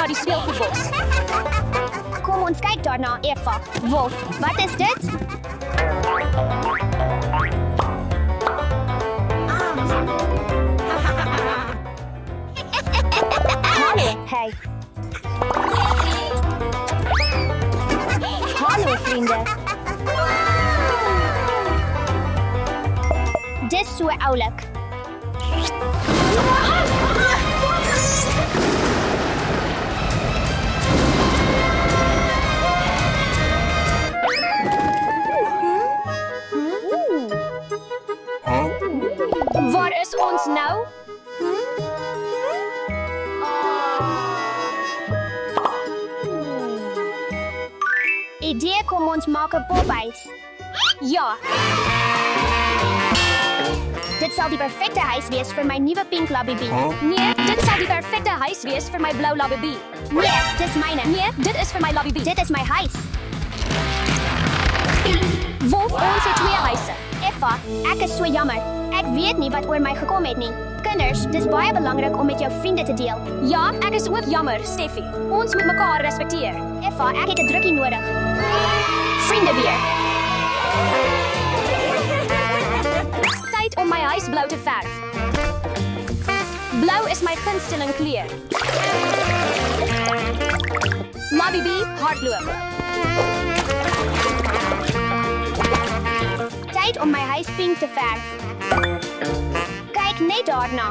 die speelgoedbos. Kom ons kyk daarna, Eva. Wolf, wat is dit? Hallo, hey. Hallo, vriende. Dis so oulik. Waar is ons nou? Idee, kom ons maak 'n pophuis. Ja, Dit sal die perfekte huis wees vir my nuwe pink labibi. nee, dit sal die perfecte huis wees vir my blou labibi. Nee, dis myne. Nee, dit is vir my labibi. Dit is my huis. Wolf, ons het 2 huise. Eva, ek is so jammer. Ek weet nie wat oor my gekom het nie. Kinders, dis baie belangrik om met jou vriende te deel. Ja, ek is ook jammer, Steffi. Ons moet mekaar respekteer. Eva, ek het 'n drukkie nodig. Vriende weer. Tyd om my huis blou te verf. Blou is my gunsteling kleur. Labibi, hardloop. Tyd om my huis pink te verf. Kyk net daarna.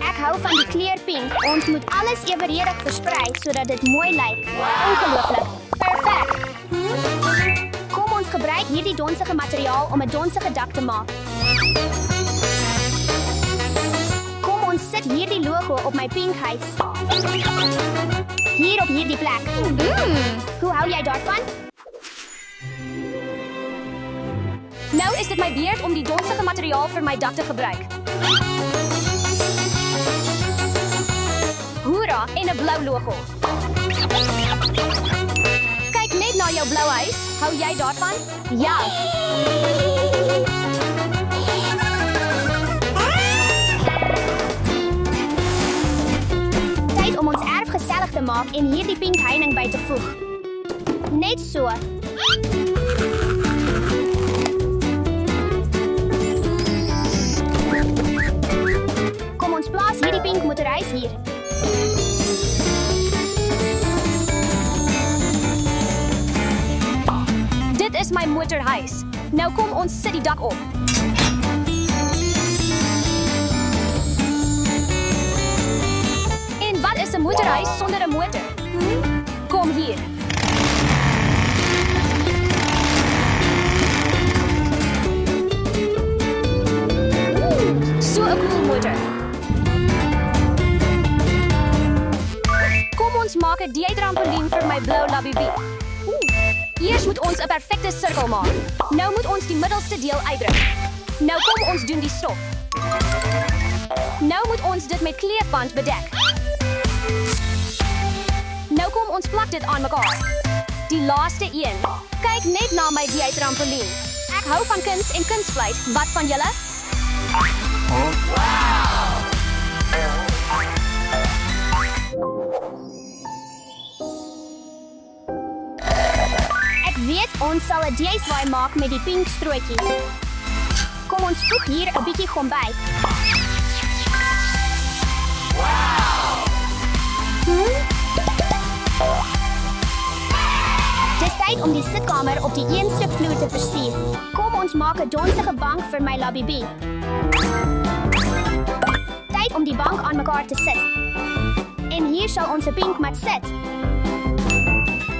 Ek hou van die kleur pink. Ons moet alles evenredig versprei sodat dit mooi lyk. Ongelooflik. Perfek. Kom ons gebruik hierdie donsige materiaal om 'n donsige dak te maak. Kom ons sit hierdie logo op my pink huis. Hier op hierdie plek. Hoe hou jy daarvan? Nou is dit my beurt om die donsige materiaal vir my dak te gebruik. Hoera, en 'n blou logo. Kyk net na jou blou huis. Hou jy daarvan? Ja. Tyd om ons erf gesellig te maak en hierdie pink heining by te voeg. Net so. Kom ons plaas hierdie pink motorhuis hier. Dit is my motorhuis. Nou kom ons sit die dak op. En wat is 'n motorhuis sonder 'n motor? Kom hier. So 'n cool motor. Kom ons maak 'n die-trampolien vir my blou labibi. Eers moet ons 'n perfekte sirkel maak. Nou moet ons die middelste deel uitdruk. Nou kom ons doen die stof. Nou moet ons dit met kleefband bedek. Nou kom ons plak dit aan mekaar. Die laaste een. Kyk net na my die-trampolien. Ek hou van kuns en kunstvlei. Wat van julle? Ek weet ons sal 'n DIY maak met die pink strootjies. Kom ons voeg hier 'n bietjie gom by. Dis tyd om die sitkamer op die eerste vloer te versier. Kom ons maak 'n donsige bank vir my labibi. Tyd om die bank aan mekaar te sit. En hier sal ons 'n pink mat sit.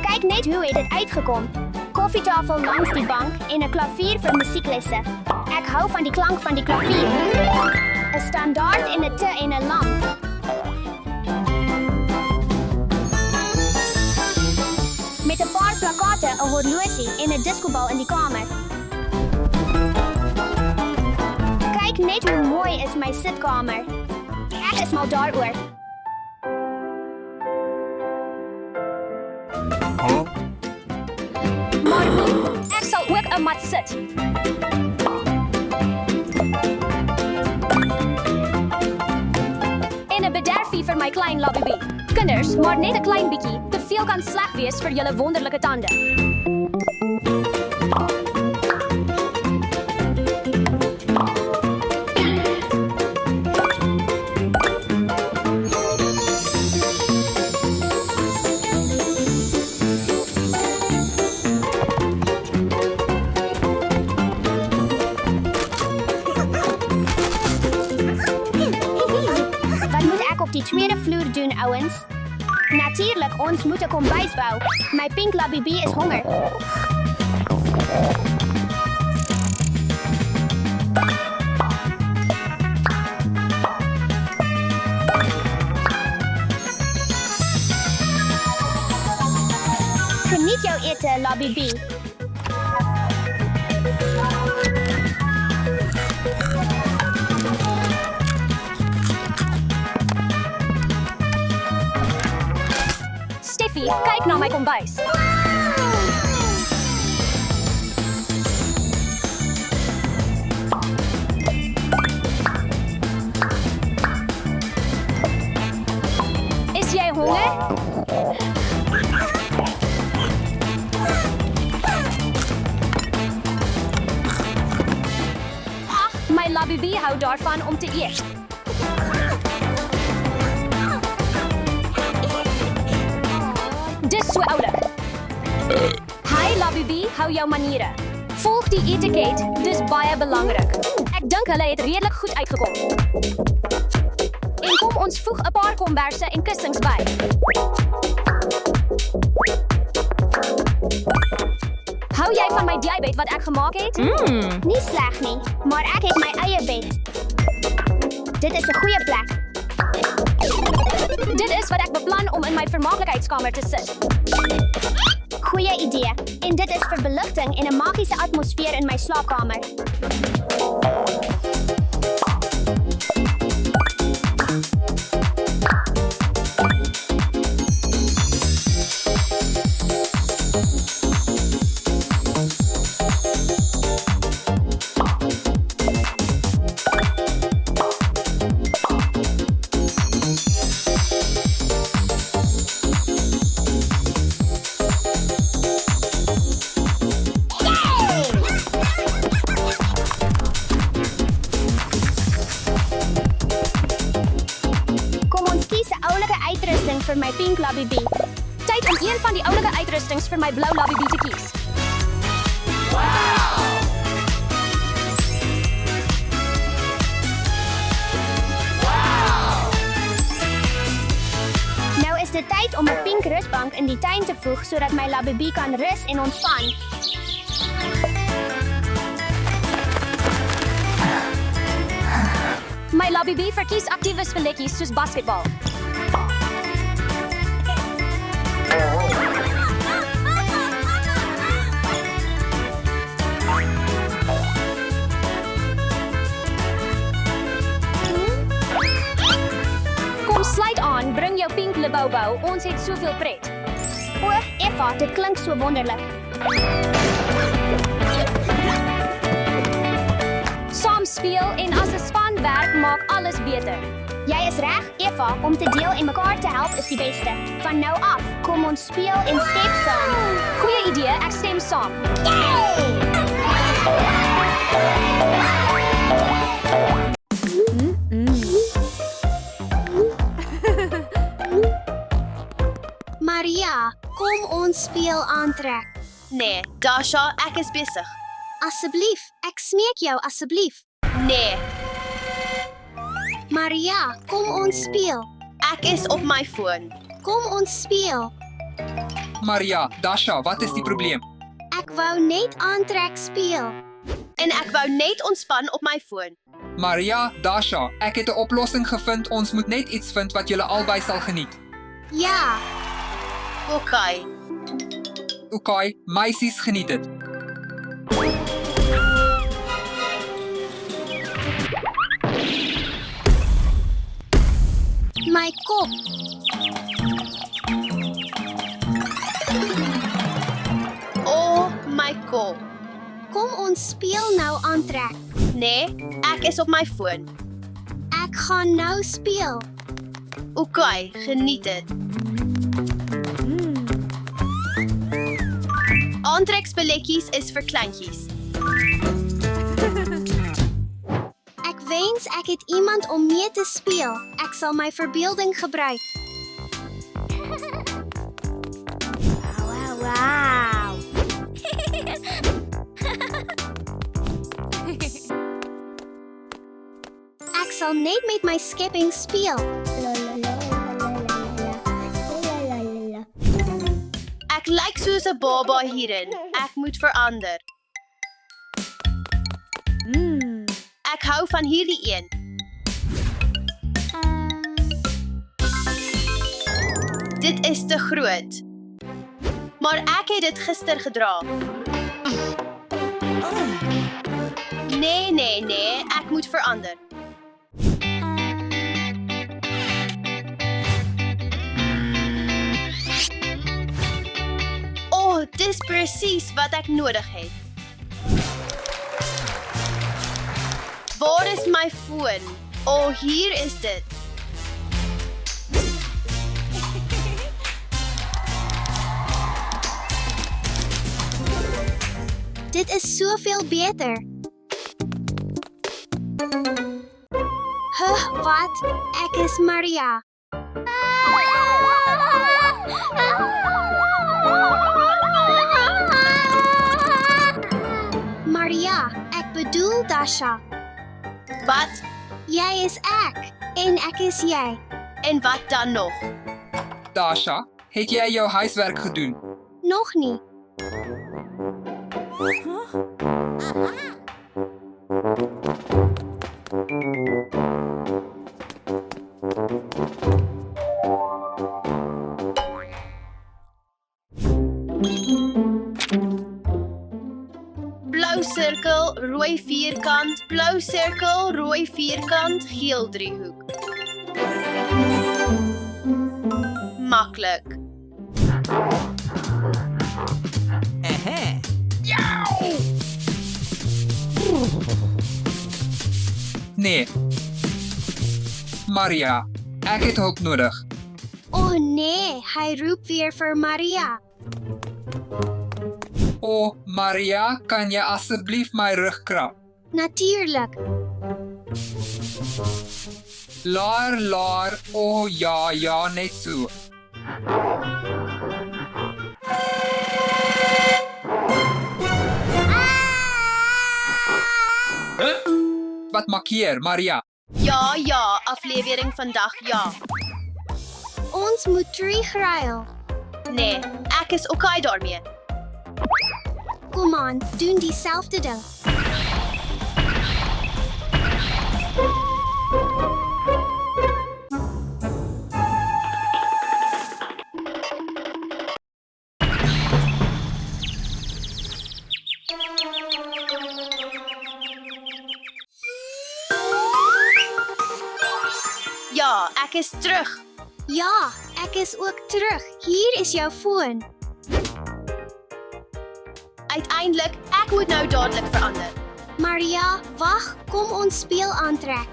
Kyk net hoe het dit uitgekom. Koffietafel langs die bank en 'n klavier vir musieklesse. Ek hou van die klank van die klavier. 'n Standaard en 'n te en 'n lamp. Met 'n paar plakate, 'n horlosie en 'n diskobal in die kamer. Kyk net hoe mooi is my sitkamer. Ek is mal daaroor. Maar ek sal ook 'n mat sit. En 'n bederfie vir my my klein Lobby B. Kinders, maar net 'n klein bietjie, te veel kan sleg wees vir julle wonderlike tande. Wat moet ek op die tweede vloer doen, ouens? Natuurlijk, ons moet 'n kombuis bou. My pink Lobby B is honger. Geniet jou ete, Lobby B. Steffi, kyk na my kombuis. Is jy honger? Ag, my Lobby B hou daarvan om te eet. Dis so oulik. Hi Lobby B, hou jou maniere. Volg die etiket, dis baie belangrik. Ek dink hulle het redelik goed uitgekom. En kom ons voeg 'n paar komberse en kussings by. Hou jy van my diebed wat ek gemaak het? Nie sleg nie, maar ek het my eie bed. Dit is 'n goeie plek. Dit is wat ek beplan om in my vermaaklikheidskamer te sit. Goeie idee. En dit is vir beligting en 'n magiese atmosfeer in my slaapkamer. Vir my pink Lobby B. Tyd om een van die oulike uitrustings vir my blou Lobby B te kies. Nou is dit tyd om 'n pink rusbank in die tuin te voeg sodat my Lobby B kan rus en ontspan. My Lobby B verkies aktiewe spelletjies soos basketbal. Kom sluit aan, bring jou pink Lebobo, ons het soveel pret. O, Eva, dit klink so wonderlik. Saam speel en as 'n span werk maak alles beter. Jy is reg, Eva, om te deel en mekaar te help is die beste. Van nou af, kom ons speel en skep saam. Goeie idee, ek stem saam. Maria, kom ons speel aantrek. Nee, Dasha, ek is besig. Asseblief, ek smeek jou asseblief. Nee, Maria, kom ons speel. ek is op my foon. Kom ons speel. Maria, Dasha, wat is die probleem? Ek wou net aantrek speel. En ek wou net ontspan op my foon. Maria, Dasha, ek het 'n oplossing gevind. Ons moet net iets vind wat julle albei sal geniet. Ja, Okay. Okay, meisies geniet dit. my kop. Oh my kop. Kom ons speel nou aantrek. Nee, ek is op my foon. Ek gaan nou speel. Okay, geniet dit. Aantreksbilletjies is vir kleintjies. Ek wens ek het iemand om mee te speel. Ek sal my verbeelding gebruik. Wow. Ek sal net met my skepping speel. Ek lyk soos 'n baba hierin. Ek moet verander. Ek hou van hierdie een. Dit is te groot. Maar ek het dit gister gedra. Nee, ek moet verander. Oh, dis presies wat ek nodig het. Waar is my foon? Oh, hier is dit. Dit is soveel beter. Wat? Ek is Maria. Maria, ek bedoel Dasha. Wat? Jy is ek en ek is jy. En wat dan nog? Dasha, het jy jou huiswerk gedoen? Nog nie. Blou sirkel, rooi vierkant, blou sirkel, rooi vierkant, geel driehoek. Maklik. Nee. Maria, ek het hulp nodig. Oh nee, hy roep weer vir Maria. Oh, Maria, kan jy asseblief my rug krap? Natuurlik. Laar, oh ja, net so. Wat maak hier, Maria? Ja, aflewering vandag, ja. Ons moet terugruil. Nee, ek is okay daarmee. Kom aan, doen dieselfde ding. Ja, ek is terug. Ja, ek is ook terug. Hier is jou foon. Uiteindelik, ek moet nou dadelik verander. Maria, wag, kom ons speel aantrek.